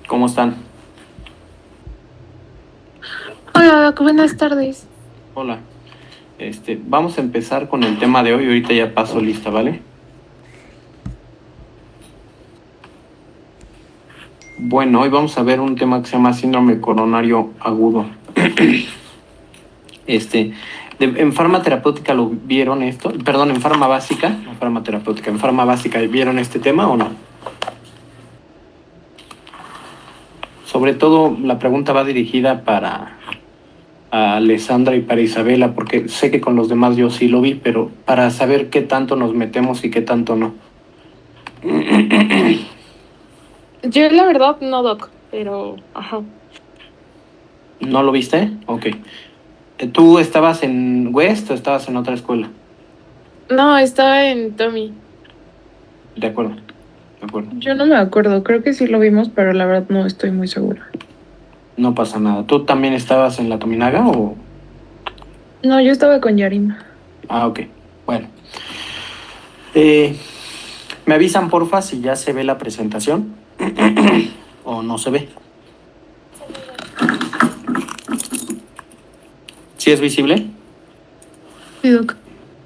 ¿Cómo están? Hola, Doc, buenas tardes. Hola. Vamos a empezar con el tema de hoy. Ahorita ya paso lista, ¿vale? Bueno, hoy vamos a ver un tema que se llama síndrome coronario agudo. En farma terapéutica lo vieron esto, perdón, en farma básica, no farma terapéutica, en farma básica, ¿vieron este tema o no? Sobre todo la pregunta va dirigida para Alessandra y para Isabela, porque sé que con los demás yo sí lo vi, pero para saber qué tanto nos metemos y qué tanto no. Yo la verdad no, Doc, pero ajá. ¿No lo viste? Ok. ¿Tú estabas en West o estabas en otra escuela? No, estaba en Tommy. De acuerdo, de acuerdo. Yo no me acuerdo, creo que sí lo vimos, pero la verdad no estoy muy segura. No pasa nada. ¿Tú también estabas en la Tominaga o...? No, yo estaba con Yarima. Ah, ok. Bueno. ¿Me avisan porfa si ya se ve la presentación? ¿O no se ve? ¿Sí es visible? Sí, Doc. De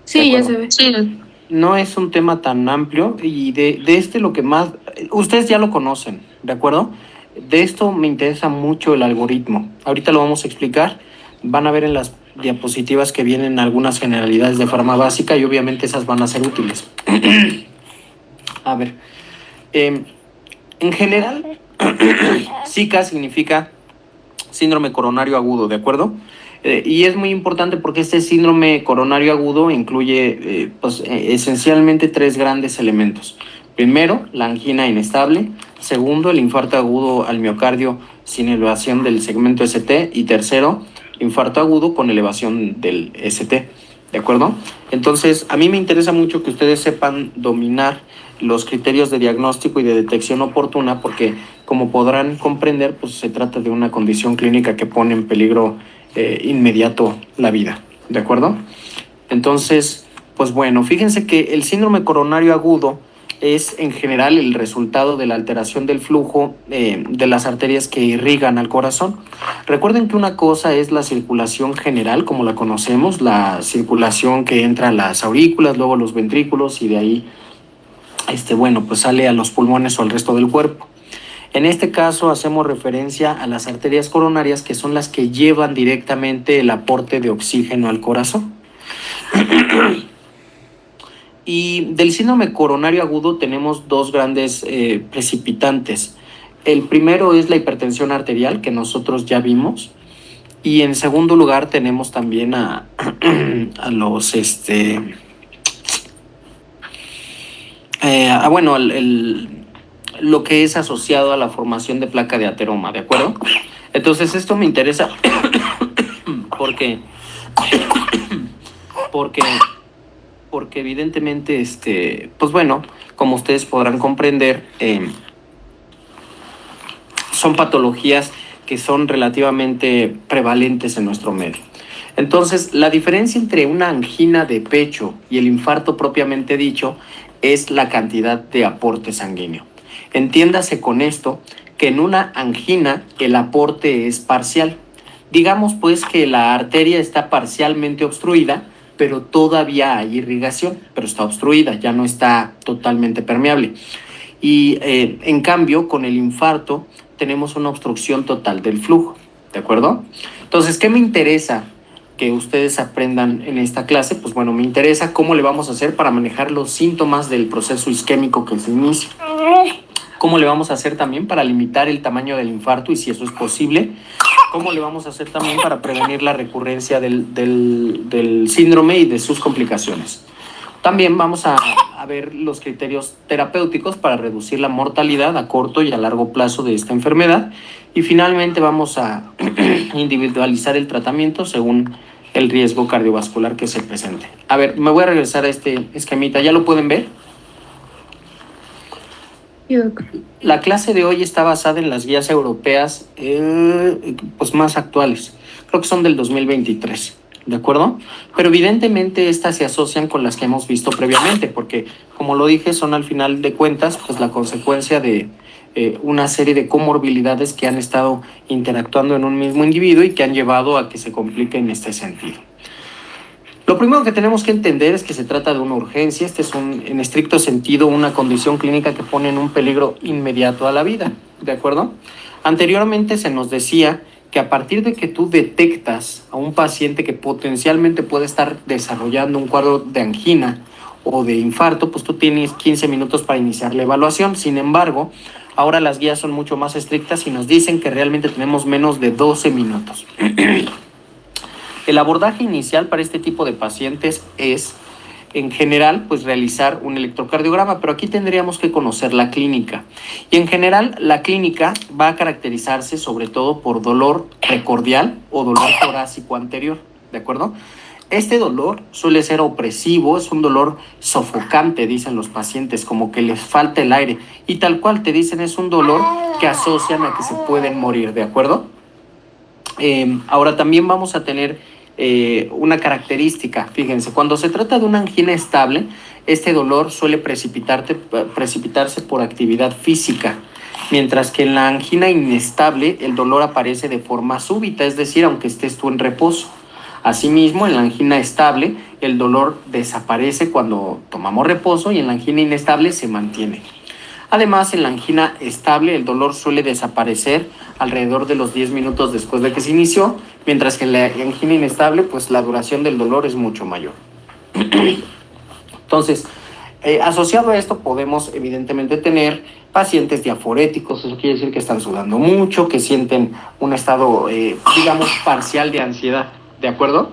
Sí, ya acuerdo. se ve. Sí. No es un tema tan amplio y de este lo que más... Ustedes ya lo conocen, ¿de acuerdo? De esto me interesa mucho el algoritmo. Ahorita lo vamos a explicar. Van a ver en las diapositivas que vienen algunas generalidades de forma básica y obviamente esas van a ser útiles. A ver, en general, SICA significa síndrome coronario agudo, ¿de acuerdo? Y es muy importante porque este síndrome coronario agudo incluye esencialmente tres grandes elementos. Primero, la angina inestable. Segundo, el infarto agudo al miocardio sin elevación del segmento ST. Y tercero, infarto agudo con elevación del ST. ¿De acuerdo? Entonces, a mí me interesa mucho que ustedes sepan dominar los criterios de diagnóstico y de detección oportuna porque, como podrán comprender, pues se trata de una condición clínica que pone en peligro inmediato la vida, ¿de acuerdo? Entonces, pues bueno, fíjense que el síndrome coronario agudo es en general el resultado de la alteración del flujo de las arterias que irrigan al corazón. Recuerden que una cosa es la circulación general, como la conocemos, la circulación que entra a las aurículas, luego a los ventrículos y de ahí bueno, pues sale a los pulmones o al resto del cuerpo. En este caso hacemos referencia a las arterias coronarias, que son las que llevan directamente el aporte de oxígeno al corazón. Y del síndrome coronario agudo tenemos dos grandes precipitantes. El primero es la hipertensión arterial, que nosotros ya vimos. Y en segundo lugar tenemos también a los, bueno, lo que es asociado a la formación de placa de ateroma, ¿de acuerdo? Entonces esto me interesa porque, porque, porque evidentemente, pues bueno, como ustedes podrán comprender, son patologías que son relativamente prevalentes en nuestro medio. Entonces, la diferencia entre una angina de pecho y el infarto propiamente dicho es la cantidad de aporte sanguíneo. Entiéndase con esto que en una angina el aporte es parcial. Digamos pues que la arteria está parcialmente obstruida, pero todavía hay irrigación, pero está obstruida, ya no está totalmente permeable. Y en cambio, con el infarto tenemos una obstrucción total del flujo, ¿de acuerdo? Entonces, ¿qué me interesa que ustedes aprendan en esta clase? Pues bueno, me interesa cómo le vamos a hacer para manejar los síntomas del proceso isquémico que se inicia. ¿Cómo le vamos a hacer también para limitar el tamaño del infarto y si eso es posible? ¿Cómo le vamos a hacer también para prevenir la recurrencia del síndrome y de sus complicaciones? También vamos a ver los criterios terapéuticos para reducir la mortalidad a corto y a largo plazo de esta enfermedad. Y finalmente vamos a individualizar el tratamiento según el riesgo cardiovascular que se presente. A ver, me voy a regresar a este esquemita. ¿Ya lo pueden ver? Sí, Doc. La clase de hoy está basada en las guías europeas pues más actuales. Creo que son del 2023. ¿de acuerdo? Pero evidentemente estas se asocian con las que hemos visto previamente, porque como lo dije, son al final de cuentas pues la consecuencia de una serie de comorbilidades que han estado interactuando en un mismo individuo y que han llevado a que se complique en este sentido. Lo primero que tenemos que entender es que se trata de una urgencia. Este es en estricto sentido una condición clínica que pone en un peligro inmediato a la vida, ¿de acuerdo? Anteriormente se nos decía que a partir de que tú detectas a un paciente que potencialmente puede estar desarrollando un cuadro de angina o de infarto, pues tú tienes 15 minutos para iniciar la evaluación. Sin embargo, ahora las guías son mucho más estrictas y nos dicen que realmente tenemos menos de 12 minutos. El abordaje inicial para este tipo de pacientes es, en general, pues realizar un electrocardiograma, pero aquí tendríamos que conocer la clínica. Y en general, la clínica va a caracterizarse sobre todo por dolor precordial o dolor torácico anterior, ¿de acuerdo? Este dolor suele ser opresivo, es un dolor sofocante, dicen los pacientes, como que les falta el aire. Y tal cual te dicen, es un dolor que asocian a que se pueden morir, ¿de acuerdo? Ahora también vamos a tener una característica. Fíjense, cuando se trata de una angina estable, este dolor suele precipitarse por actividad física, mientras que en la angina inestable el dolor aparece de forma súbita, es decir, aunque estés tú en reposo. Asimismo, en la angina estable el dolor desaparece cuando tomamos reposo y en la angina inestable se mantiene. Además, en la angina estable el dolor suele desaparecer alrededor de los 10 minutos después de que se inició, mientras que en la angina inestable pues la duración del dolor es mucho mayor. Entonces, asociado a esto podemos evidentemente tener pacientes diaforéticos, eso quiere decir que están sudando mucho, que sienten un estado, digamos, parcial de ansiedad, ¿de acuerdo?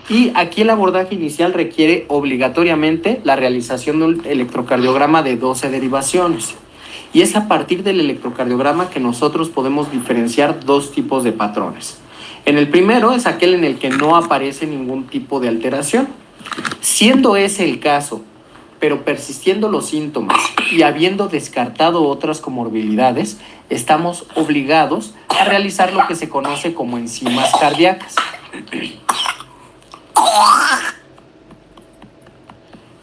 Y aquí el abordaje inicial requiere obligatoriamente la realización de un electrocardiograma de 12 derivaciones. Y es a partir del electrocardiograma que nosotros podemos diferenciar dos tipos de patrones. En el primero es aquel en el que no aparece ningún tipo de alteración. Siendo ese el caso, pero persistiendo los síntomas y habiendo descartado otras comorbilidades, estamos obligados a realizar lo que se conoce como enzimas cardíacas.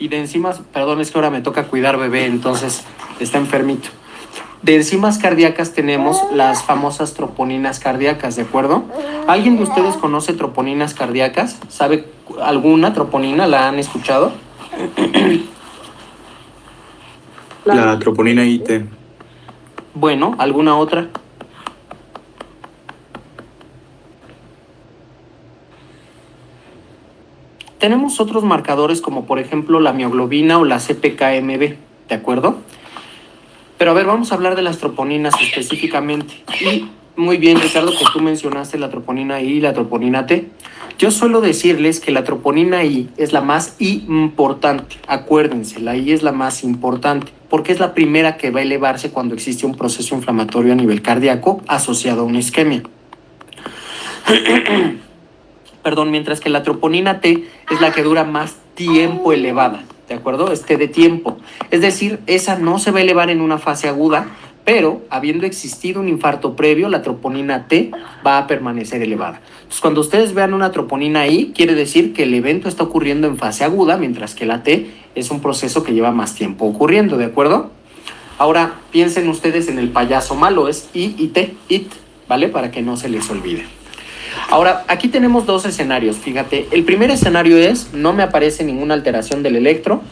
Y de enzimas, perdón, es que ahora me toca cuidar bebé, entonces está enfermito. De enzimas cardíacas tenemos las famosas troponinas cardíacas, ¿de acuerdo? ¿Alguien de ustedes conoce troponinas cardíacas? ¿Sabe alguna troponina? ¿La han escuchado? La troponina IT. Bueno, ¿alguna otra? Tenemos otros marcadores como por ejemplo la mioglobina o la CPK-MB, ¿de acuerdo? Pero a ver, vamos a hablar de las troponinas específicamente. Y muy bien, Ricardo, que tú mencionaste la troponina I y la troponina T. Yo suelo decirles que la troponina I es la más importante. Acuérdense, la I es la más importante, porque es la primera que va a elevarse cuando existe un proceso inflamatorio a nivel cardíaco asociado a una isquemia. Perdón, mientras que la troponina T es la que dura más tiempo elevada, ¿de acuerdo? Es T de tiempo. Es decir, esa no se va a elevar en una fase aguda, pero habiendo existido un infarto previo, la troponina T va a permanecer elevada. Entonces, cuando ustedes vean una troponina I, quiere decir que el evento está ocurriendo en fase aguda, mientras que la T es un proceso que lleva más tiempo ocurriendo, ¿de acuerdo? Ahora, piensen ustedes en el payaso malo, es I y T, IT, ¿vale? Para que no se les olvide. Ahora, aquí tenemos dos escenarios, fíjate. El primer escenario es, no me aparece ninguna alteración del electro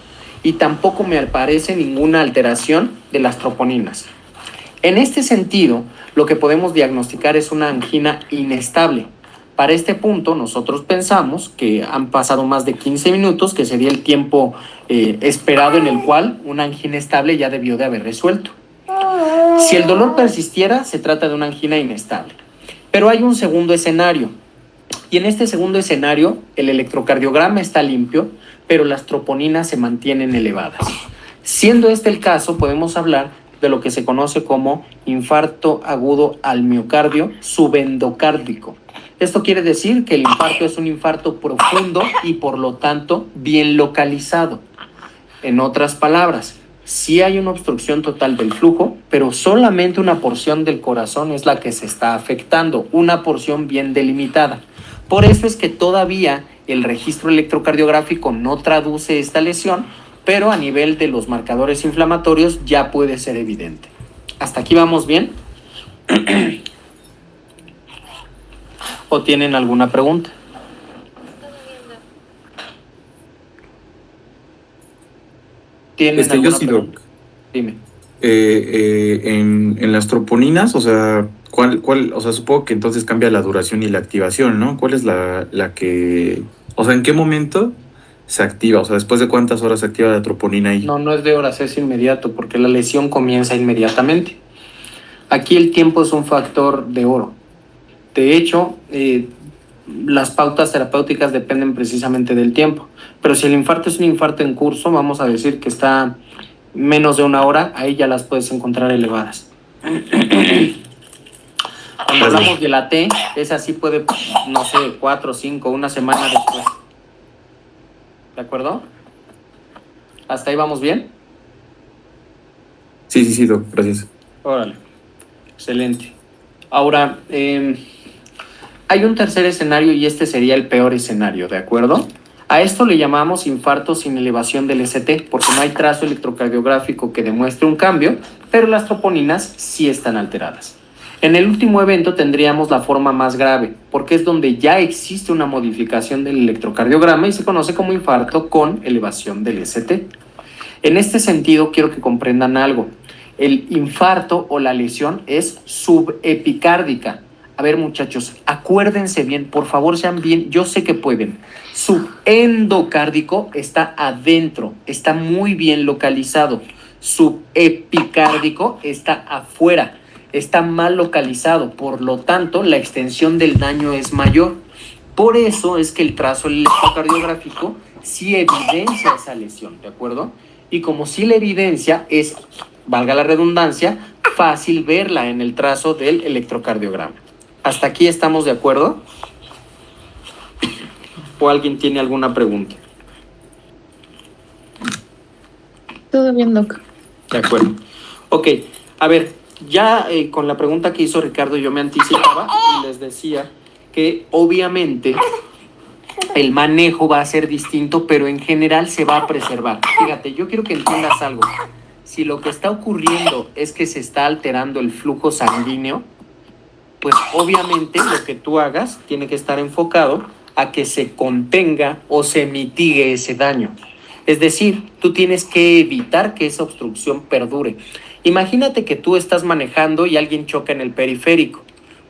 y tampoco me aparece ninguna alteración de las troponinas. En este sentido, lo que podemos diagnosticar es una angina inestable. Para este punto, nosotros pensamos que han pasado más de 15 minutos, que sería el tiempo esperado en el cual una angina estable ya debió de haber resuelto. Si el dolor persistiera, se trata de una angina inestable. Pero hay un segundo escenario, y en este segundo escenario el electrocardiograma está limpio, pero las troponinas se mantienen elevadas. Siendo este el caso, podemos hablar de lo que se conoce como infarto agudo al miocardio subendocárdico. Esto quiere decir que el infarto es un infarto profundo y por lo tanto bien localizado. En otras palabras, sí hay una obstrucción total del flujo, pero solamente una porción del corazón es la que se está afectando, una porción bien delimitada. Por eso es que todavía el registro electrocardiográfico no traduce esta lesión, pero a nivel de los marcadores inflamatorios ya puede ser evidente. ¿Hasta aquí vamos bien? ¿O tienen alguna pregunta? ¿Tienen Yo alguna sí, pregunta? Doc. Dime. En las troponinas, o sea, o sea, supongo que entonces cambia la duración y la activación, ¿no? ¿Cuál es la que, o sea, en qué momento se activa? O sea, ¿después de cuántas horas se activa la troponina ahí? No, no es de horas, es inmediato, porque la lesión comienza inmediatamente. Aquí el tiempo es un factor de oro. De hecho, las pautas terapéuticas dependen precisamente del tiempo. Pero si el infarto es un infarto en curso, vamos a decir que está menos de una hora, ahí ya las puedes encontrar elevadas. Cuando hablamos de la T, esa sí puede, no sé, 4, 5, una semana después. ¿De acuerdo? ¿Hasta ahí vamos bien? Sí, Doc, gracias. Órale, excelente. Ahora, hay un tercer escenario y este sería el peor escenario, ¿de acuerdo? A esto le llamamos infarto sin elevación del ST, porque no hay trazo electrocardiográfico que demuestre un cambio, pero las troponinas sí están alteradas. En el último evento tendríamos la forma más grave, porque es donde ya existe una modificación del electrocardiograma y se conoce como infarto con elevación del ST. En este sentido, quiero que comprendan algo. El infarto o la lesión es subepicárdica. A ver, muchachos, acuérdense bien, por favor sean bien, yo sé que pueden. Subendocárdico está adentro, está muy bien localizado. Subepicárdico está afuera, está mal localizado, por lo tanto, la extensión del daño es mayor. Por eso es que el trazo electrocardiográfico sí evidencia esa lesión, ¿de acuerdo? Y como sí la evidencia es, valga la redundancia, fácil verla en el trazo del electrocardiograma. ¿Hasta aquí estamos de acuerdo? ¿O alguien tiene alguna pregunta? Todo bien, Doc. De acuerdo. Ok, a ver, ya con la pregunta que hizo Ricardo yo me anticipaba y les decía que obviamente el manejo va a ser distinto, pero en general se va a preservar. Fíjate, yo quiero que entiendas algo. Si lo que está ocurriendo es que se está alterando el flujo sanguíneo, pues obviamente lo que tú hagas tiene que estar enfocado a que se contenga o se mitigue ese daño. Es decir, tú tienes que evitar que esa obstrucción perdure. Imagínate que tú estás manejando y alguien choca en el periférico.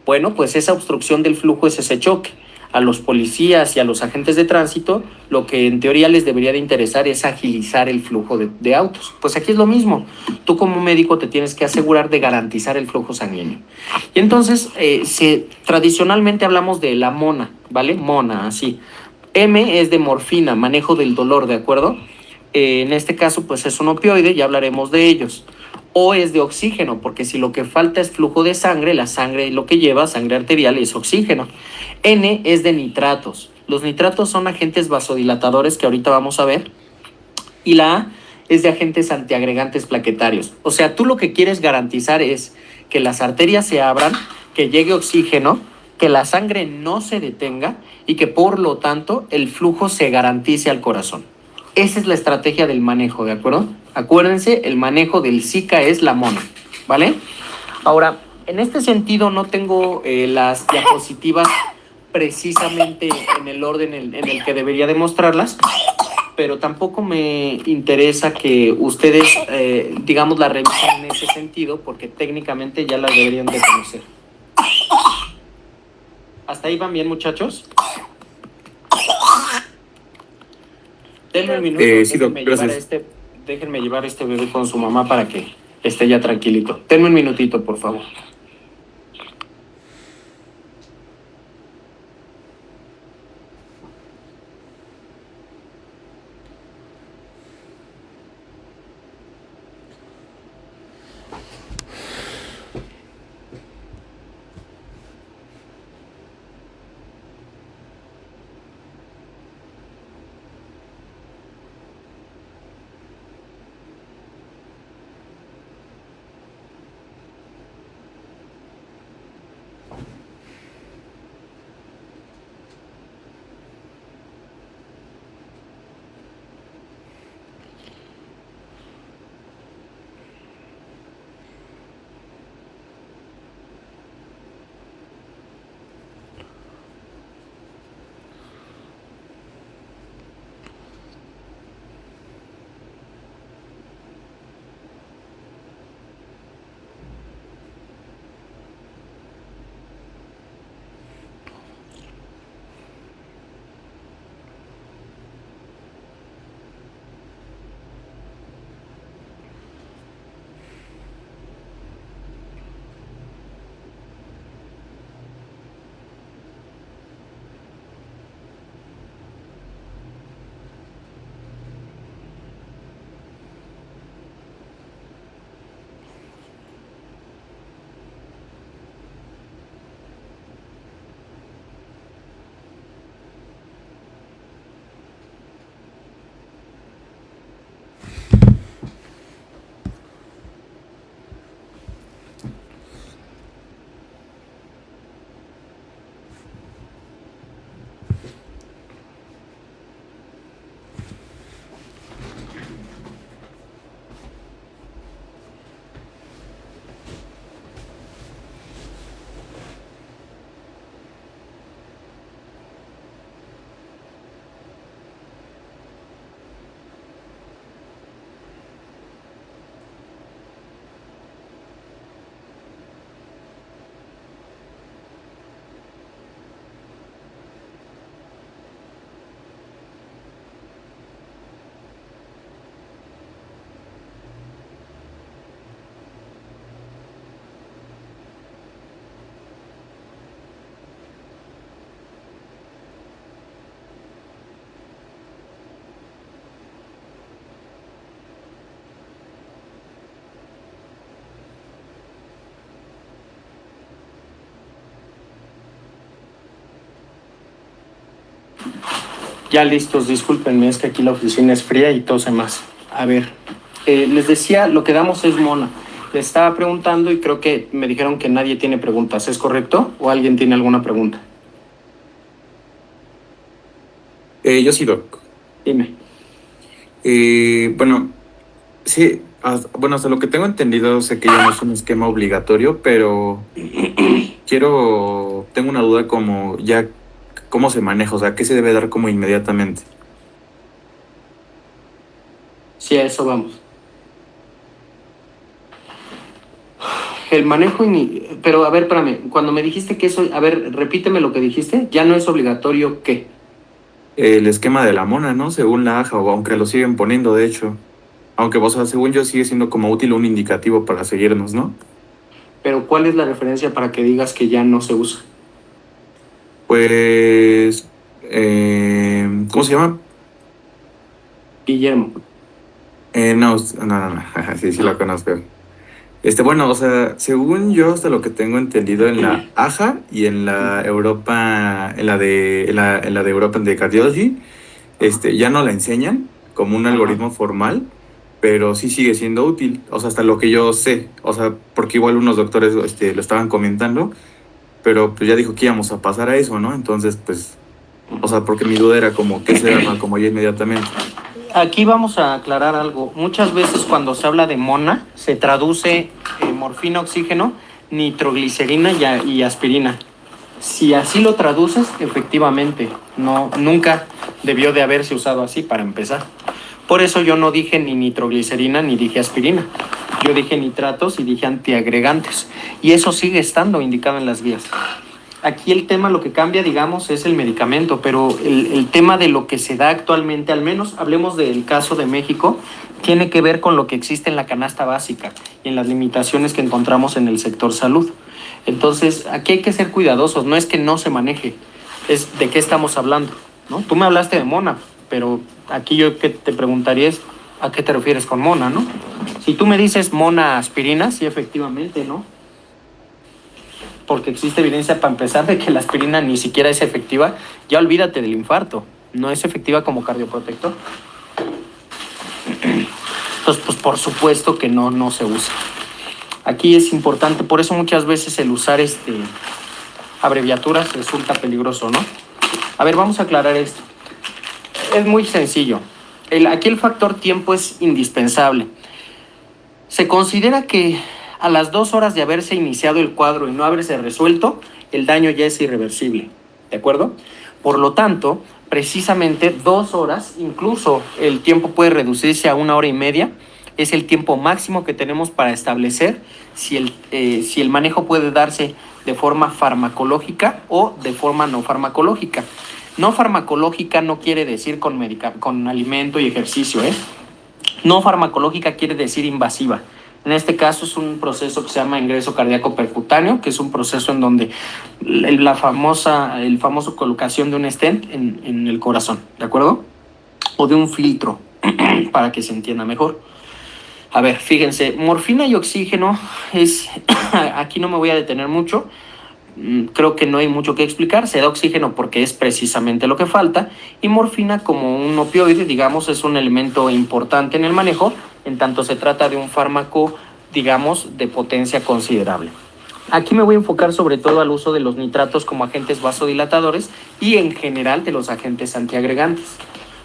Bueno, pues esa obstrucción del flujo es ese choque. A los policías y a los agentes de tránsito, lo que en teoría les debería de interesar es agilizar el flujo de autos. Pues aquí es lo mismo. Tú como médico te tienes que asegurar de garantizar el flujo sanguíneo. Y entonces, tradicionalmente hablamos de la mona, ¿vale? Mona, así. M es de morfina, manejo del dolor, ¿de acuerdo? En este caso, pues es un opioide, ya hablaremos de ellos. O es de oxígeno, porque si lo que falta es flujo de sangre, la sangre lo que lleva, sangre arterial, es oxígeno. N es de nitratos. Los nitratos son agentes vasodilatadores que ahorita vamos a ver. Y la A es de agentes antiagregantes plaquetarios. O sea, tú lo que quieres garantizar es que las arterias se abran, que llegue oxígeno, que la sangre no se detenga y que por lo tanto el flujo se garantice al corazón. Esa es la estrategia del manejo, ¿de acuerdo? Acuérdense, el manejo del Zika es la mona, ¿vale? Ahora, en este sentido no tengo las diapositivas precisamente en el orden en el que debería demostrarlas, pero tampoco me interesa que ustedes, digamos, la revisen en ese sentido, porque técnicamente ya la deberían de conocer. ¿Hasta ahí van bien, muchachos? Denme un minuto, Sí, Doc, gracias. déjenme llevar a este bebé con su mamá para que esté ya tranquilito. Denme un minutito, por favor. Ya listos, discúlpenme, es que aquí la oficina es fría y tose más. A ver, les decía, lo que damos es mona. Les estaba preguntando y creo que me dijeron que nadie tiene preguntas, ¿es correcto? ¿O alguien tiene alguna pregunta? Yo sí, Doc. Dime. Bueno, sí, bueno, hasta lo que tengo entendido, sé que ya no es un esquema obligatorio, pero tengo una duda como ya, ¿cómo se maneja? O sea, ¿qué se debe dar como inmediatamente? Sí, a eso vamos. El manejo, pero a ver, espérame, cuando me dijiste que eso, a ver, repíteme lo que dijiste, ya no es obligatorio, ¿qué? El esquema de la mona, ¿no? Según la AJA, o aunque lo siguen poniendo, de hecho. Aunque, o sea, según yo, sigue siendo como útil un indicativo para seguirnos, ¿no? Pero ¿cuál es la referencia para que digas que ya no se usa? Pues, ¿cómo se llama? Guillermo. No, no, sí, sí la conozco. Bueno, o sea, según yo, hasta lo que tengo entendido en la AJA y en la Europa, en la de Europa de Cardiology, ya no la enseñan como un algoritmo formal, pero sí sigue siendo útil, o sea, hasta lo que yo sé, o sea, porque igual unos doctores, lo estaban comentando, pero pues ya dijo que íbamos a pasar a eso, ¿no? Entonces, pues, o sea, porque mi duda era como, ¿qué se da como ya inmediatamente? Aquí vamos a aclarar algo. Muchas veces cuando se habla de mona, se traduce morfina, oxígeno, nitroglicerina y aspirina. Si así lo traduces, efectivamente, no, nunca debió de haberse usado así para empezar. Por eso yo no dije ni nitroglicerina ni dije aspirina. Yo dije nitratos y dije antiagregantes. Y eso sigue estando indicado en las guías. Aquí el tema, lo que cambia, digamos, es el medicamento, pero el tema de lo que se da actualmente, al menos hablemos del caso de México, tiene que ver con lo que existe en la canasta básica y en las limitaciones que encontramos en el sector salud. Entonces, aquí hay que ser cuidadosos, no es que no se maneje, es de qué estamos hablando, ¿no? Tú me hablaste de mona, pero aquí yo que te preguntaría es, ¿a qué te refieres con mona, no? Si tú me dices mona aspirina, sí, efectivamente, ¿no? Porque existe evidencia para empezar de que la aspirina ni siquiera es efectiva, ya olvídate del infarto, no es efectiva como cardioprotector. Entonces, pues por supuesto que no se usa. Aquí es importante, por eso muchas veces el usar abreviaturas resulta peligroso, ¿no? A ver, vamos a aclarar esto. Es muy sencillo. Aquí el factor tiempo es indispensable. Se considera que a las 2 horas de haberse iniciado el cuadro y no haberse resuelto, el daño ya es irreversible, ¿de acuerdo? Por lo tanto, precisamente 2 horas, incluso el tiempo puede reducirse a 1 hora y media, es el tiempo máximo que tenemos para establecer si el manejo puede darse de forma farmacológica o de forma no farmacológica. No farmacológica no quiere decir con alimento y ejercicio, ¿eh? No farmacológica quiere decir invasiva. En este caso es un proceso que se llama ingreso cardíaco percutáneo, que es un proceso en donde el famoso colocación de un stent en el corazón, ¿de acuerdo? O de un filtro, para que se entienda mejor. A ver, fíjense, morfina y oxígeno aquí no me voy a detener mucho, creo que no hay mucho que explicar, se da oxígeno porque es precisamente lo que falta, y morfina como un opioide, digamos, es un elemento importante en el manejo, en tanto se trata de un fármaco, digamos, de potencia considerable. Aquí me voy a enfocar sobre todo al uso de los nitratos como agentes vasodilatadores y en general de los agentes antiagregantes.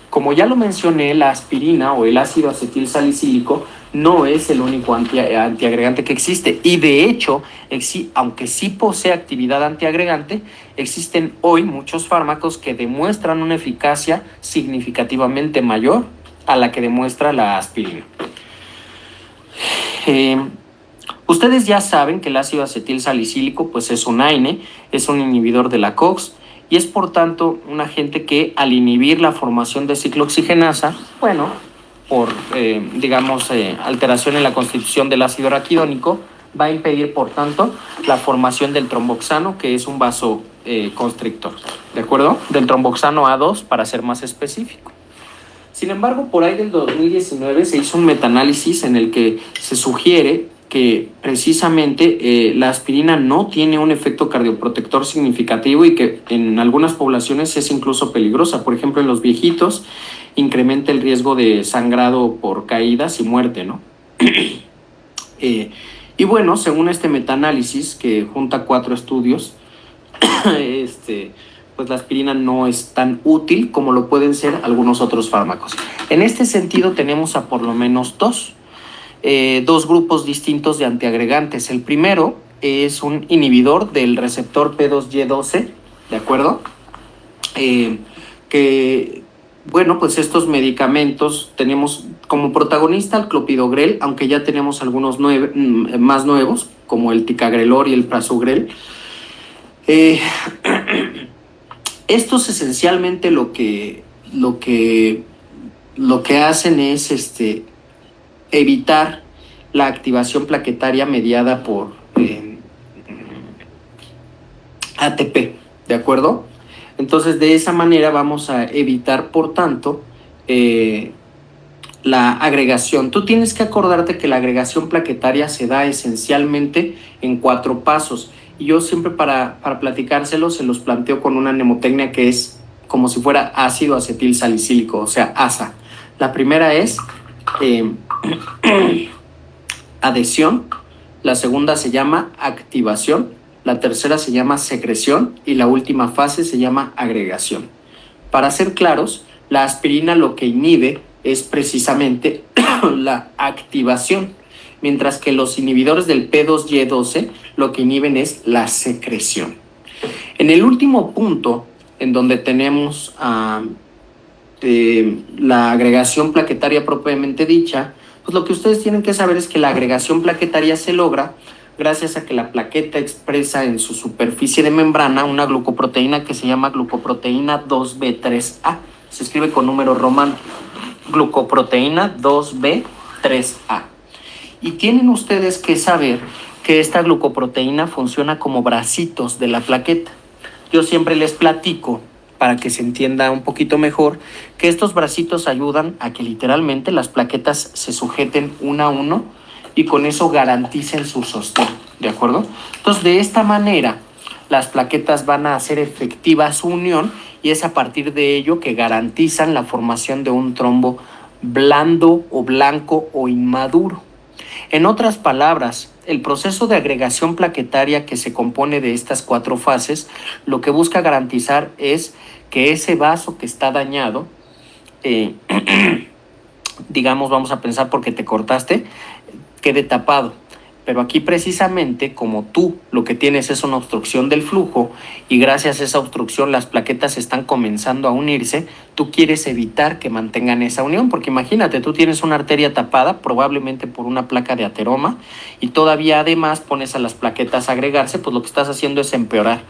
Como ya lo mencioné, la aspirina o el ácido acetil salicílico no es el único antiagregante que existe. Y de hecho, aunque sí posee actividad antiagregante, existen hoy muchos fármacos que demuestran una eficacia significativamente mayor a la que demuestra la aspirina. Ustedes ya saben que el ácido acetil salicílico pues es un AINE, es un inhibidor de la COX, y es por tanto un agente que al inhibir la formación de ciclooxigenasa, bueno, por alteración en la constitución del ácido araquidónico, va a impedir por tanto la formación del tromboxano, que es un vasoconstrictor, ¿de acuerdo? Del tromboxano A2 para ser más específico. Sin embargo, por ahí del 2019 se hizo un metaanálisis en el que se sugiere que precisamente la aspirina no tiene un efecto cardioprotector significativo y que en algunas poblaciones es incluso peligrosa. Por ejemplo, en los viejitos incrementa el riesgo de sangrado por caídas y muerte, ¿no? Y bueno, según este metaanálisis que junta 4 estudios, pues la aspirina no es tan útil como lo pueden ser algunos otros fármacos. En este sentido tenemos a por lo menos dos grupos distintos de antiagregantes. El primero es un inhibidor del receptor P2Y12, ¿de acuerdo? Que, bueno, pues estos medicamentos tenemos como protagonista el clopidogrel, aunque ya tenemos algunos más nuevos, como el ticagrelor y el prasugrel. Estos esencialmente lo que hacen es evitar la activación plaquetaria mediada por ATP, ¿de acuerdo? Entonces, de esa manera vamos a evitar, por tanto, la agregación. Tú tienes que acordarte que la agregación plaquetaria se da esencialmente en 4 pasos. Y yo siempre para platicárselos se los planteo con una mnemotecnia que es como si fuera ácido acetil salicílico, o sea, ASA. La primera es adhesión, la segunda se llama activación, la tercera se llama secreción y la última fase se llama agregación. Para ser claros, la aspirina lo que inhibe es precisamente la activación, mientras que los inhibidores del P2Y12 lo que inhiben es la secreción. En el último punto, en donde tenemos la agregación plaquetaria propiamente dicha, pues lo que ustedes tienen que saber es que la agregación plaquetaria se logra gracias a que la plaqueta expresa en su superficie de membrana una glucoproteína que se llama glucoproteína 2B3A. Se escribe con número romano, glucoproteína 2B3A. Y tienen ustedes que saber que esta glucoproteína funciona como bracitos de la plaqueta. Yo siempre les platico, para que se entienda un poquito mejor, que estos bracitos ayudan a que literalmente las plaquetas se sujeten una a uno y con eso garanticen su sostén, ¿de acuerdo? Entonces, de esta manera, las plaquetas van a hacer efectiva su unión y es a partir de ello que garantizan la formación de un trombo blando o blanco o inmaduro. En otras palabras, el proceso de agregación plaquetaria que se compone de estas 4 fases, lo que busca garantizar es que ese vaso que está dañado, digamos, vamos a pensar porque te cortaste, quede tapado. Pero aquí precisamente, como tú lo que tienes es una obstrucción del flujo y gracias a esa obstrucción las plaquetas están comenzando a unirse, tú quieres evitar que mantengan esa unión, porque imagínate, tú tienes una arteria tapada, probablemente por una placa de ateroma, y todavía además pones a las plaquetas a agregarse, pues lo que estás haciendo es empeorar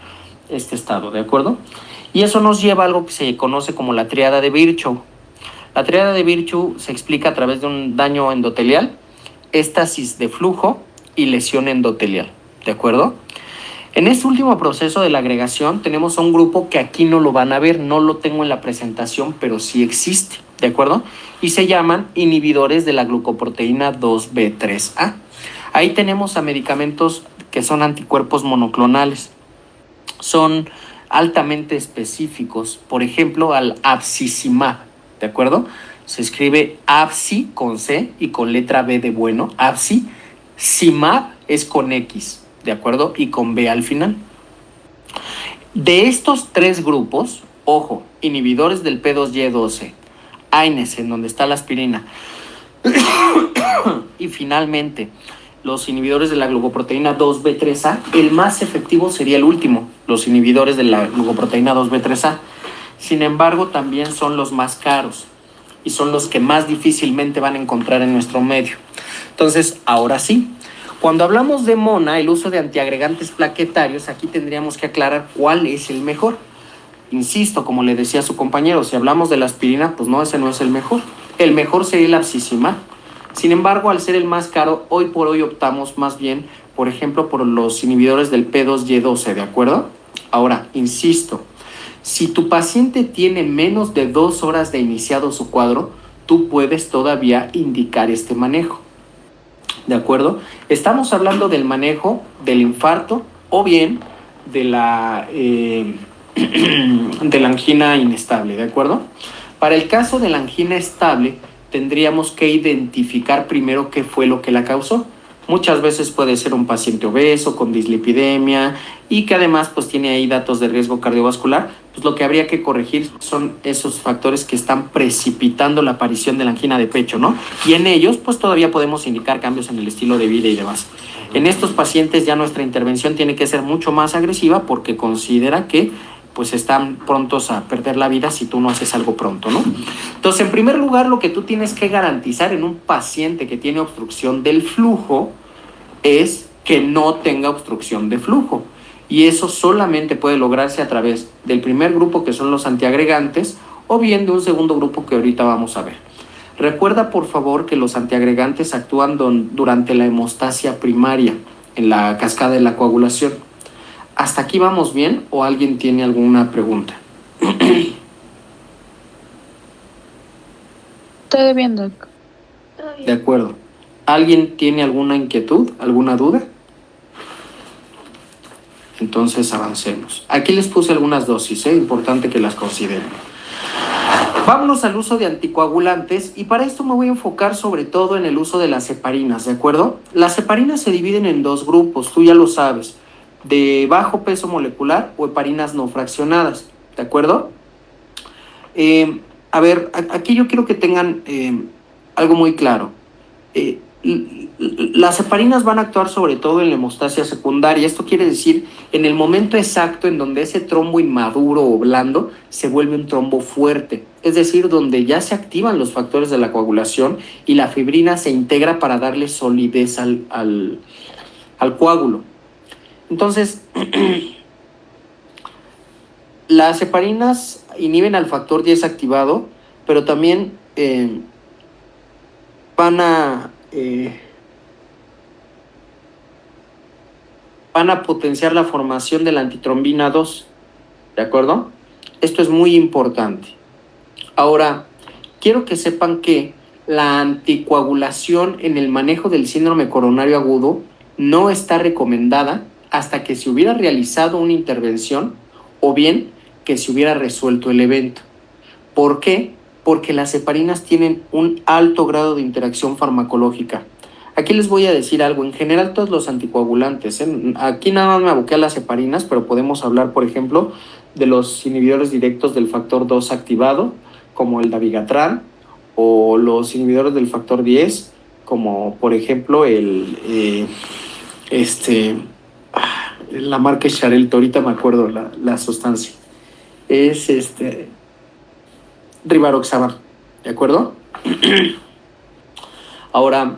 este estado, ¿de acuerdo? Y eso nos lleva a algo que se conoce como la tríada de Virchow. La tríada de Virchow se explica a través de un daño endotelial, éstasis de flujo y lesión endotelial, ¿de acuerdo? En este último proceso de la agregación tenemos a un grupo que aquí no lo van a ver, no lo tengo en la presentación, pero sí existe, ¿de acuerdo? Y se llaman inhibidores de la glucoproteína 2B3A. Ahí tenemos a medicamentos que son anticuerpos monoclonales, son altamente específicos, por ejemplo, al abscizimab, ¿de acuerdo? Se escribe absci con C y con letra B de bueno, absci. Cimab es con X, ¿de acuerdo? Y con B al final. De estos 3 grupos, ojo, inhibidores del P2Y12, AINES, en donde está la aspirina, y finalmente los inhibidores de la glucoproteína 2B3A, el más efectivo sería el último, los inhibidores de la glucoproteína 2B3A. Sin embargo, también son los más caros y son los que más difícilmente van a encontrar en nuestro medio. Entonces, ahora sí, cuando hablamos de MONA, el uso de antiagregantes plaquetarios, aquí tendríamos que aclarar cuál es el mejor. Insisto, como le decía a su compañero, si hablamos de la aspirina, pues no, ese no es el mejor. El mejor sería el abscizimab. Sin embargo, al ser el más caro, hoy por hoy optamos más bien, por ejemplo, por los inhibidores del P2Y12, ¿de acuerdo? Ahora, insisto, si tu paciente tiene menos de 2 horas de iniciado su cuadro, tú puedes todavía indicar este manejo. ¿De acuerdo? Estamos hablando del manejo del infarto o bien de de la angina inestable, ¿de acuerdo? Para el caso de la angina estable, tendríamos que identificar primero qué fue lo que la causó. Muchas veces puede ser un paciente obeso con dislipidemia y que además pues tiene ahí datos de riesgo cardiovascular. Pues lo que habría que corregir son esos factores que están precipitando la aparición de la angina de pecho, ¿no? Y en ellos pues todavía podemos indicar cambios en el estilo de vida y demás. En estos pacientes ya nuestra intervención tiene que ser mucho más agresiva porque considera que pues están prontos a perder la vida si tú no haces algo pronto, ¿no? Entonces, en primer lugar, lo que tú tienes que garantizar en un paciente que tiene obstrucción del flujo es que no tenga obstrucción de flujo. Y eso solamente puede lograrse a través del primer grupo, que son los antiagregantes, o bien de un segundo grupo que ahorita vamos a ver. Recuerda, por favor, que los antiagregantes actúan durante la hemostasia primaria, en la cascada de la coagulación. ¿Hasta aquí vamos bien o alguien tiene alguna pregunta? Todo bien, Doc. De acuerdo. ¿Alguien tiene alguna inquietud, alguna duda? Entonces avancemos. Aquí les puse algunas dosis, importante que las consideren. Vámonos al uso de anticoagulantes y para esto me voy a enfocar sobre todo en el uso de las heparinas, ¿de acuerdo? Las heparinas se dividen en dos grupos, tú ya lo sabes, de bajo peso molecular o heparinas no fraccionadas, ¿de acuerdo? A ver, aquí yo quiero que tengan algo muy claro. Las heparinas van a actuar sobre todo en la hemostasia secundaria. Esto quiere decir en el momento exacto en donde ese trombo inmaduro o blando se vuelve un trombo fuerte, es decir, donde ya se activan los factores de la coagulación y la fibrina se integra para darle solidez al coágulo. Entonces, las heparinas inhiben al factor 10 activado, pero también van a potenciar la formación de la antitrombina 2, ¿de acuerdo? Esto es muy importante. Ahora, quiero que sepan que la anticoagulación en el manejo del síndrome coronario agudo no está recomendada hasta que se hubiera realizado una intervención o bien que se hubiera resuelto el evento. ¿Por qué? Porque las heparinas tienen un alto grado de interacción farmacológica. Aquí les voy a decir algo, en general todos los anticoagulantes, aquí nada más me aboqué a las heparinas, pero podemos hablar, por ejemplo, de los inhibidores directos del factor 2 activado, como el dabigatran, o los inhibidores del factor 10, como por ejemplo la marca Xarelto, ahorita me acuerdo la sustancia, es rivaroxaban, ¿de acuerdo? Ahora,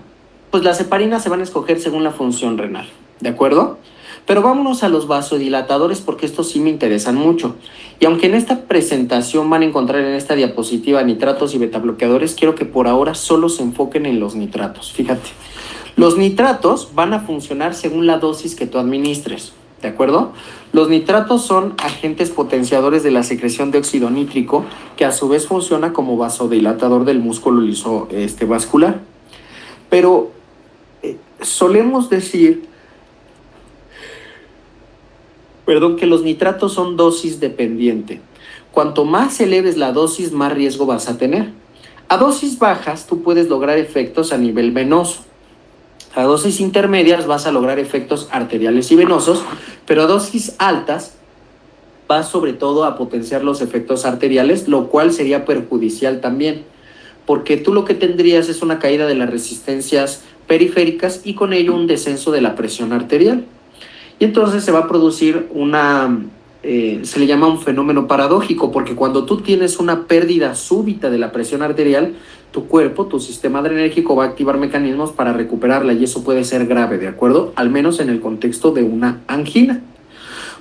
pues las heparinas se van a escoger según la función renal, ¿de acuerdo? Pero vámonos a los vasodilatadores porque estos sí me interesan mucho. Y aunque en esta presentación van a encontrar en esta diapositiva nitratos y betabloqueadores, quiero que por ahora solo se enfoquen en los nitratos. Fíjate, los nitratos van a funcionar según la dosis que tú administres, ¿de acuerdo? Los nitratos son agentes potenciadores de la secreción de óxido nítrico que a su vez funciona como vasodilatador del músculo liso vascular. Pero solemos decir, que los nitratos son dosis dependiente. Cuanto más eleves la dosis, más riesgo vas a tener. A dosis bajas tú puedes lograr efectos a nivel venoso. A dosis intermedias vas a lograr efectos arteriales y venosos, pero a dosis altas vas sobre todo a potenciar los efectos arteriales, lo cual sería perjudicial también, porque tú lo que tendrías es una caída de las resistencias periféricas y con ello un descenso de la presión arterial. Y entonces se va a producir se le llama un fenómeno paradójico, porque cuando tú tienes una pérdida súbita de la presión arterial, tu cuerpo, tu sistema adrenérgico va a activar mecanismos para recuperarla y eso puede ser grave, ¿de acuerdo? Al menos en el contexto de una angina.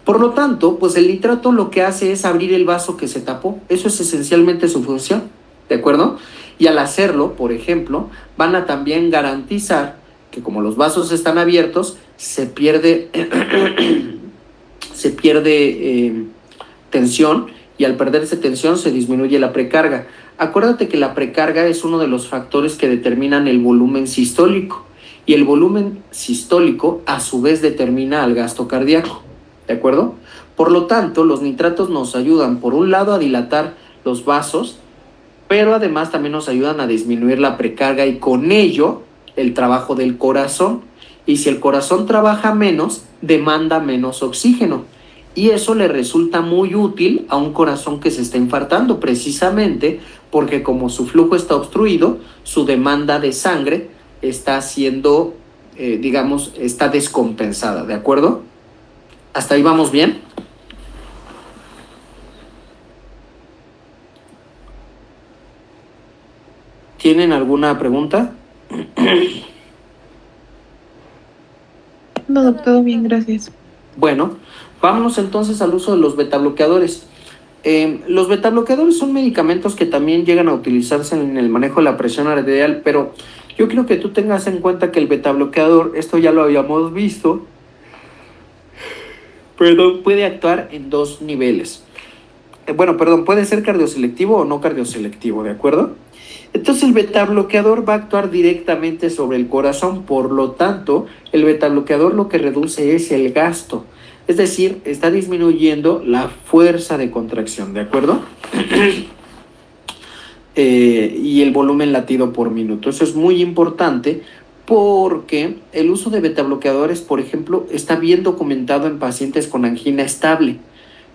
Por lo tanto, pues el nitrato lo que hace es abrir el vaso que se tapó. Eso es esencialmente su función, ¿de acuerdo? Y al hacerlo, por ejemplo, van a también garantizar que como los vasos están abiertos, se pierde tensión y al perderse tensión se disminuye la precarga. Acuérdate que la precarga es uno de los factores que determinan el volumen sistólico y el volumen sistólico a su vez determina el gasto cardíaco, ¿de acuerdo? Por lo tanto, los nitratos nos ayudan, por un lado, a dilatar los vasos, pero además también nos ayudan a disminuir la precarga y con ello el trabajo del corazón. Y si el corazón trabaja menos, demanda menos oxígeno. Y eso le resulta muy útil a un corazón que se está infartando, precisamente porque como su flujo está obstruido, su demanda de sangre está siendo, está descompensada, ¿de acuerdo? ¿Hasta ahí vamos bien? ¿Tienen alguna pregunta? No, doc, todo bien, gracias. Bueno, vámonos entonces al uso de los betabloqueadores. Los betabloqueadores son medicamentos que también llegan a utilizarse en el manejo de la presión arterial, pero yo quiero que tú tengas en cuenta que el betabloqueador, esto ya lo habíamos visto, perdón, puede actuar en dos niveles. Puede ser cardioselectivo o no cardioselectivo, ¿de acuerdo? Entonces el betabloqueador va a actuar directamente sobre el corazón, por lo tanto, el betabloqueador lo que reduce es el gasto, es decir, está disminuyendo la fuerza de contracción, ¿de acuerdo? Y el volumen latido por minuto. Eso es muy importante porque el uso de betabloqueadores, por ejemplo, está bien documentado en pacientes con angina estable,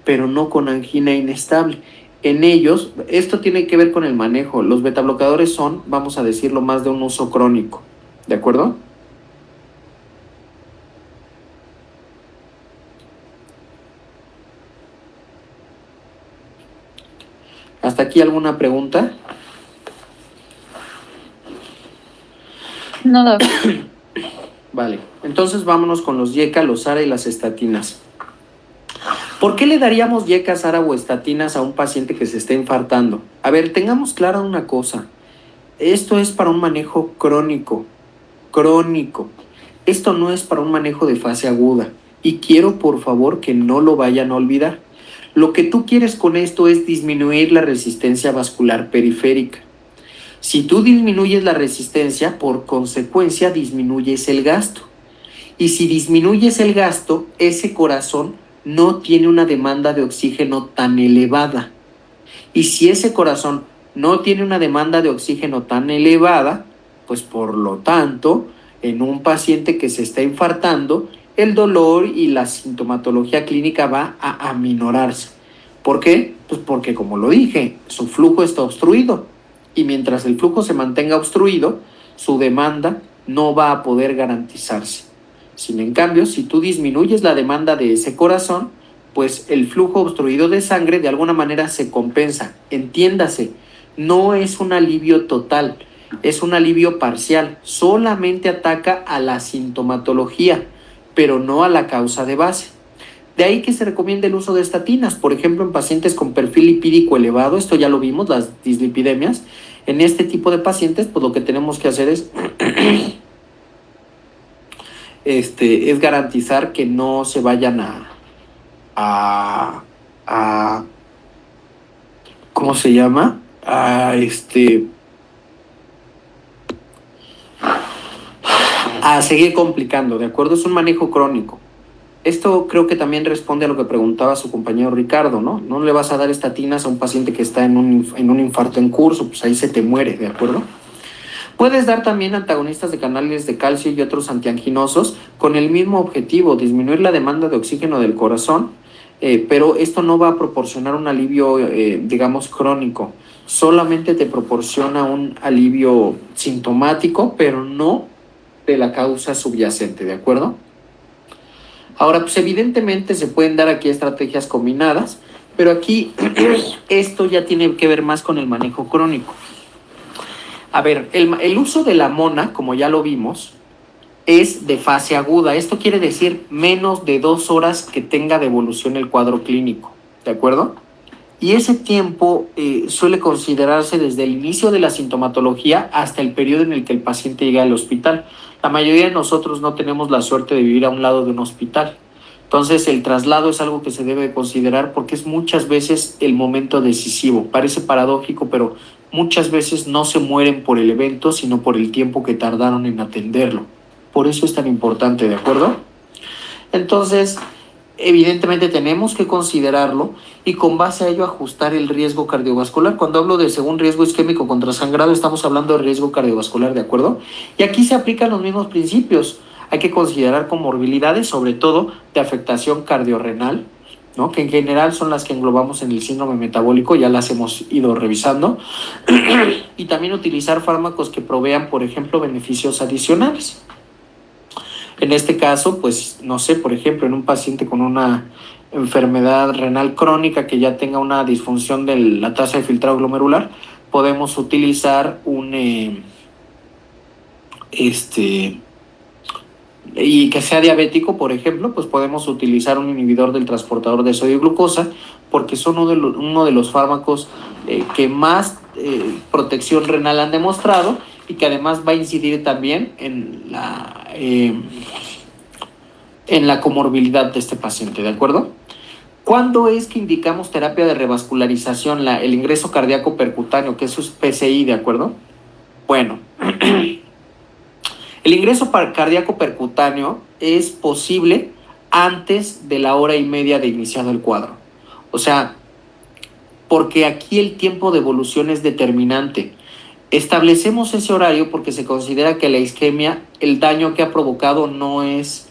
pero no con angina inestable. En ellos, esto tiene que ver con el manejo. Los betabloqueadores son, vamos a decirlo, más de un uso crónico, ¿de acuerdo? ¿Hasta aquí alguna pregunta? No, doc. Vale, entonces vámonos con los YECA, los ARA y las estatinas. ¿Por qué le daríamos YECA, ARA o estatinas a un paciente que se está infartando? A ver, tengamos clara una cosa. Esto es para un manejo crónico. Esto no es para un manejo de fase aguda. Y quiero, por favor, que no lo vayan a olvidar. Lo que tú quieres con esto es disminuir la resistencia vascular periférica. Si tú disminuyes la resistencia, por consecuencia disminuyes el gasto. Y si disminuyes el gasto, ese corazón no tiene una demanda de oxígeno tan elevada. Y si ese corazón no tiene una demanda de oxígeno tan elevada, pues por lo tanto, en un paciente que se está infartando, el dolor y la sintomatología clínica va a aminorarse. ¿Por qué? Pues porque, como lo dije, su flujo está obstruido. Y mientras el flujo se mantenga obstruido, su demanda no va a poder garantizarse. Sin en cambio, si tú disminuyes la demanda de ese corazón, pues el flujo obstruido de sangre de alguna manera se compensa. Entiéndase, no es un alivio total, es un alivio parcial. Solamente ataca a la sintomatología, pero no a la causa de base. De ahí que se recomienda el uso de estatinas, por ejemplo, en pacientes con perfil lipídico elevado, esto ya lo vimos, las dislipidemias. En este tipo de pacientes, pues lo que tenemos que hacer es garantizar que no se vayan a ¿cómo se llama? A seguir complicando, ¿de acuerdo? Es un manejo crónico. Esto creo que también responde a lo que preguntaba su compañero Ricardo, ¿no? No le vas a dar estatinas a un paciente que está en un infarto en curso, pues ahí se te muere, ¿de acuerdo? Puedes dar también antagonistas de canales de calcio y otros antianginosos con el mismo objetivo, disminuir la demanda de oxígeno del corazón, pero esto no va a proporcionar un alivio, crónico. Solamente te proporciona un alivio sintomático, pero no de la causa subyacente, ¿de acuerdo? Ahora, pues evidentemente se pueden dar aquí estrategias combinadas, pero aquí esto ya tiene que ver más con el manejo crónico. A ver, el uso de la mona, como ya lo vimos, es de fase aguda. Esto quiere decir menos de 2 horas que tenga de evolución el cuadro clínico, ¿de acuerdo? Y ese tiempo suele considerarse desde el inicio de la sintomatología hasta el periodo en el que el paciente llega al hospital. La mayoría de nosotros no tenemos la suerte de vivir a un lado de un hospital. Entonces el traslado es algo que se debe considerar porque es muchas veces el momento decisivo. Parece paradójico, pero muchas veces no se mueren por el evento, sino por el tiempo que tardaron en atenderlo. Por eso es tan importante, ¿de acuerdo? Entonces, evidentemente tenemos que considerarlo y con base a ello ajustar el riesgo cardiovascular. Cuando hablo de según riesgo isquémico contra sangrado, estamos hablando de riesgo cardiovascular, ¿de acuerdo? Y aquí se aplican los mismos principios. Hay que considerar comorbilidades, sobre todo de afectación cardiorrenal, ¿no? Que en general son las que englobamos en el síndrome metabólico, ya las hemos ido revisando, y también utilizar fármacos que provean, por ejemplo, beneficios adicionales. En este caso, pues, no sé, por ejemplo, en un paciente con una enfermedad renal crónica que ya tenga una disfunción de la tasa de filtrado glomerular, podemos utilizar y que sea diabético, por ejemplo, pues podemos utilizar un inhibidor del transportador de sodio y glucosa, porque son uno de los fármacos que más protección renal han demostrado y que además va a incidir también en la comorbilidad de este paciente, ¿de acuerdo? ¿Cuándo es que indicamos terapia de revascularización? El ingreso cardíaco percutáneo, que es su PCI, ¿de acuerdo? Bueno, el ingreso cardíaco percutáneo es posible antes de la hora y media de iniciado el cuadro. O sea, porque aquí el tiempo de evolución es determinante. Establecemos ese horario porque se considera que la isquemia, el daño que ha provocado no es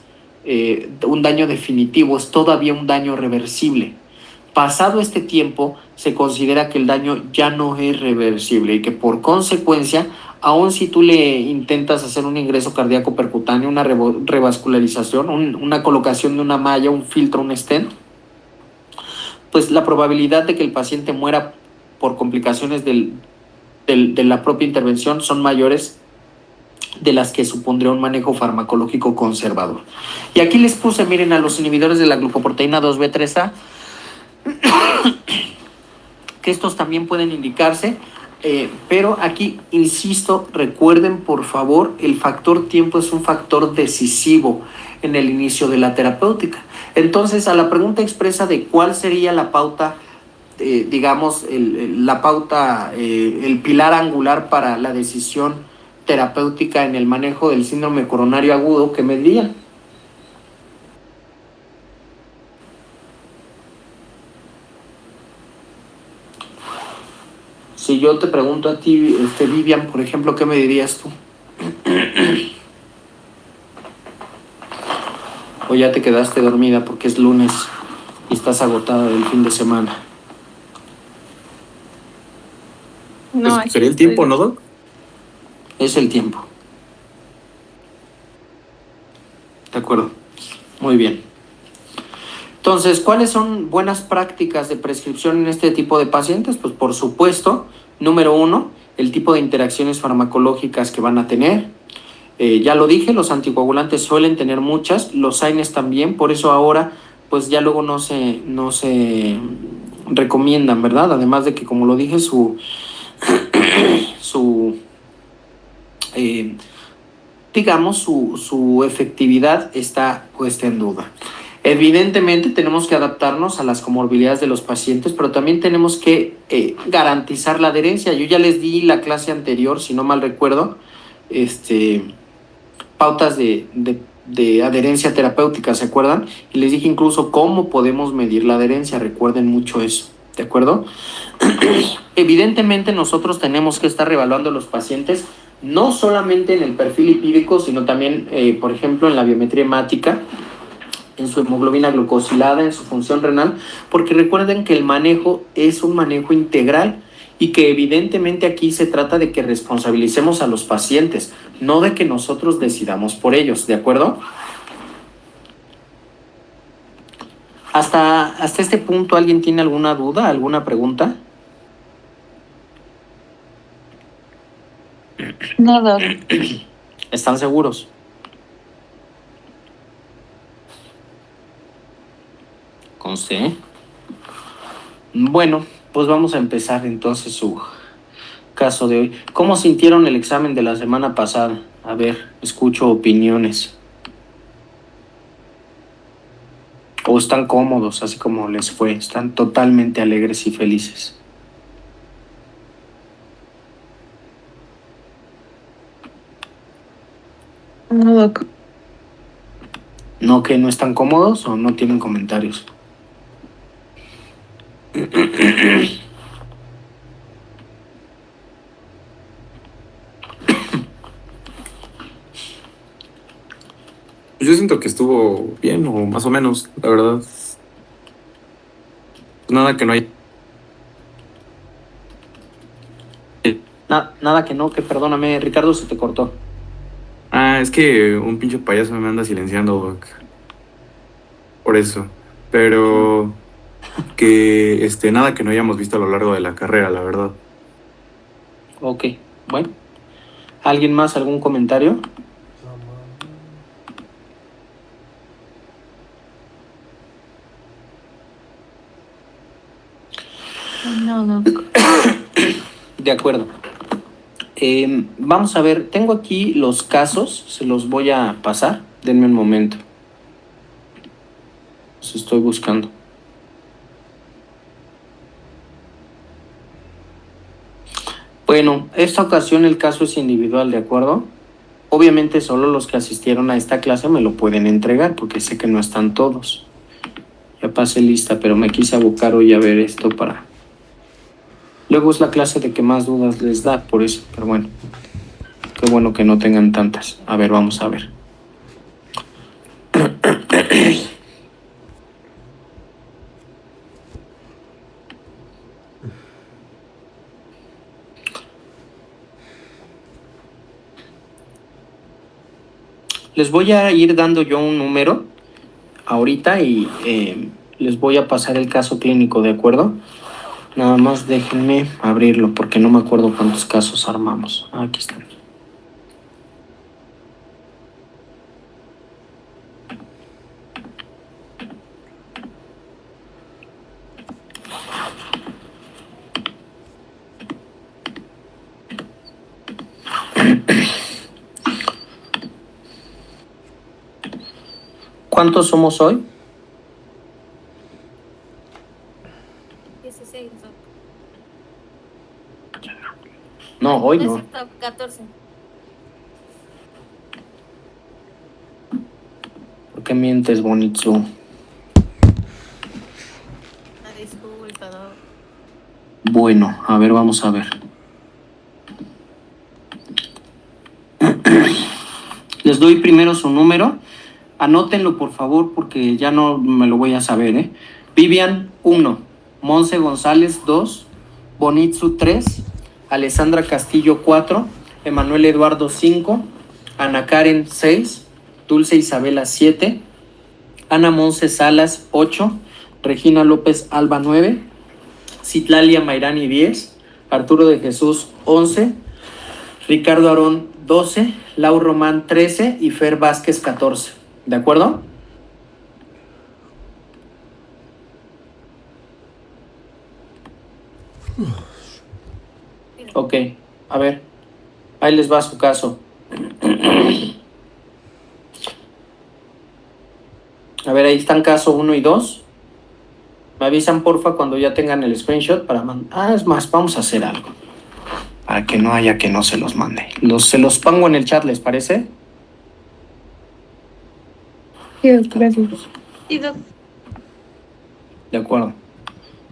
un daño definitivo, es todavía un daño reversible. Pasado este tiempo, se considera que el daño ya no es reversible y que por consecuencia, aun si tú le intentas hacer un ingreso cardíaco percutáneo, una revascularización, una colocación de una malla, un filtro, un stent, pues la probabilidad de que el paciente muera por complicaciones de la propia intervención son mayores de las que supondría un manejo farmacológico conservador. Y aquí les puse, miren, a los inhibidores de la glucoproteína 2B3A, que estos también pueden indicarse, pero aquí, insisto, recuerden por favor, el factor tiempo es un factor decisivo en el inicio de la terapéutica. Entonces, a la pregunta expresa de cuál sería la pauta, digamos, la pauta, el pilar angular para la decisión terapéutica en el manejo del síndrome coronario agudo, ¿qué me dirían? Si yo te pregunto a ti, Vivian, por ejemplo, ¿qué me dirías tú? O ya te quedaste dormida porque es lunes y estás agotada del fin de semana. No, Pues sería el tiempo, ¿no, Doc? Es el tiempo. De acuerdo. Muy bien. Entonces, ¿cuáles son buenas prácticas de prescripción en este tipo de pacientes? Pues por supuesto, número 1, el tipo de interacciones farmacológicas que van a tener. Ya lo dije, los anticoagulantes suelen tener muchas, los AINES también, por eso ahora pues ya luego no se recomiendan, ¿verdad? Además de que, como lo dije, su efectividad está puesta en duda. Evidentemente tenemos que adaptarnos a las comorbilidades de los pacientes, pero también tenemos que garantizar la adherencia. Yo ya les di la clase anterior, si no mal recuerdo, pautas de adherencia terapéutica, ¿se acuerdan? Y les dije incluso cómo podemos medir la adherencia, recuerden mucho eso, ¿de acuerdo? Evidentemente nosotros tenemos que estar reevaluando a los pacientes, no solamente en el perfil lipídico, sino también, por ejemplo, en la biometría hemática, en su hemoglobina glucosilada, en su función renal, porque recuerden que el manejo es un manejo integral y que evidentemente aquí se trata de que responsabilicemos a los pacientes, no de que nosotros decidamos por ellos, ¿de acuerdo? Hasta este punto, ¿alguien tiene alguna duda, alguna pregunta? Nada. ¿Están seguros? Conste. Bueno, pues vamos a empezar entonces su caso de hoy. ¿Cómo sintieron el examen de la semana pasada? A ver, escucho opiniones. ¿O están cómodos, así como les fue? ¿Están totalmente alegres y felices? No, Doc. ¿No que no están cómodos o no tienen comentarios? Yo siento que estuvo bien o más o menos, la verdad. Nada que no hay. Nada que no, que perdóname, Ricardo, se te cortó. Ah, es que un pinche payaso me anda silenciando, Doc. Por eso. Pero que nada que no hayamos visto a lo largo de la carrera, la verdad. Ok, bueno. ¿Alguien más, algún comentario? No, no. De acuerdo. Vamos a ver, tengo aquí los casos, se los voy a pasar. Denme un momento. Los estoy buscando. Bueno, esta ocasión el caso es individual, ¿de acuerdo? Obviamente solo los que asistieron a esta clase me lo pueden entregar porque sé que no están todos. Ya pasé lista, pero me quise abocar hoy a ver esto para... Luego es la clase de que más dudas les da, por eso, pero bueno. Qué bueno que no tengan tantas. A ver, vamos a ver. Les voy a ir dando yo un número ahorita y les voy a pasar el caso clínico, ¿de acuerdo? Nada más déjenme abrirlo porque no me acuerdo cuántos casos armamos. Aquí están. ¿Cuántos somos hoy? 16, Doc. No, hoy No es no. cierto, 14. ¿Por qué mientes, Bonitsu? Disculpa, Doc. Bueno, a ver, vamos a ver. Les doy primero su número. Anótenlo, por favor, porque ya no me lo voy a saber, ¿eh? Vivian 1, Monse González 2, Bonitsu 3, Alessandra Castillo 4, Emanuel Eduardo 5, Ana Karen 6, Dulce Isabela 7, Ana Monse Salas 8, Regina López Alba 9, Citlalia Mairani 10, Arturo de Jesús 11, Ricardo Arón 12, Lau Román 13 y Fer Vázquez 14. ¿De acuerdo? Ok, a ver, ahí les va su caso. A ver, ahí están caso 1 y 2. Me avisan porfa cuando ya tengan el screenshot para mandar. Ah, es más, vamos a hacer algo. Para que no haya que no se los mande. Se los pongo en el chat, ¿les parece? Sí, gracias. Sí, Doc. De acuerdo.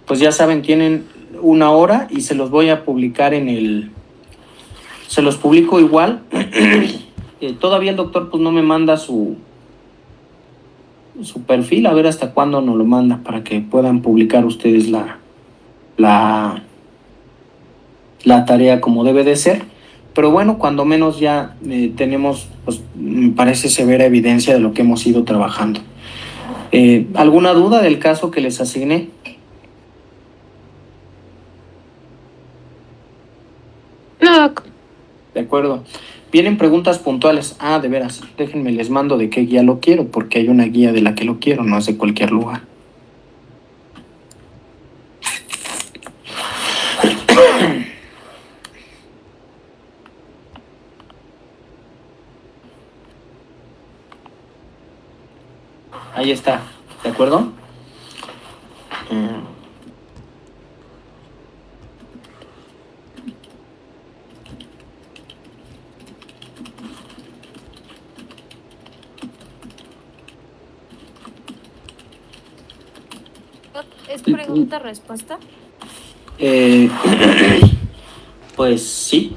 Pues ya saben, tienen 1 hora y se los voy a publicar en el... Se los publico igual. Todavía el doctor pues no me manda su perfil, a ver hasta cuándo nos lo manda para que puedan publicar ustedes la tarea como debe de ser. Pero bueno, cuando menos ya tenemos, pues me parece severa evidencia de lo que hemos ido trabajando. ¿Alguna duda del caso que les asigné? No, Doc. De acuerdo. Vienen preguntas puntuales. Ah, de veras, déjenme les mando de qué guía lo quiero, porque hay una guía de la que lo quiero, no es de cualquier lugar. Ahí está, ¿de acuerdo? ¿Es pregunta-respuesta? Pues sí.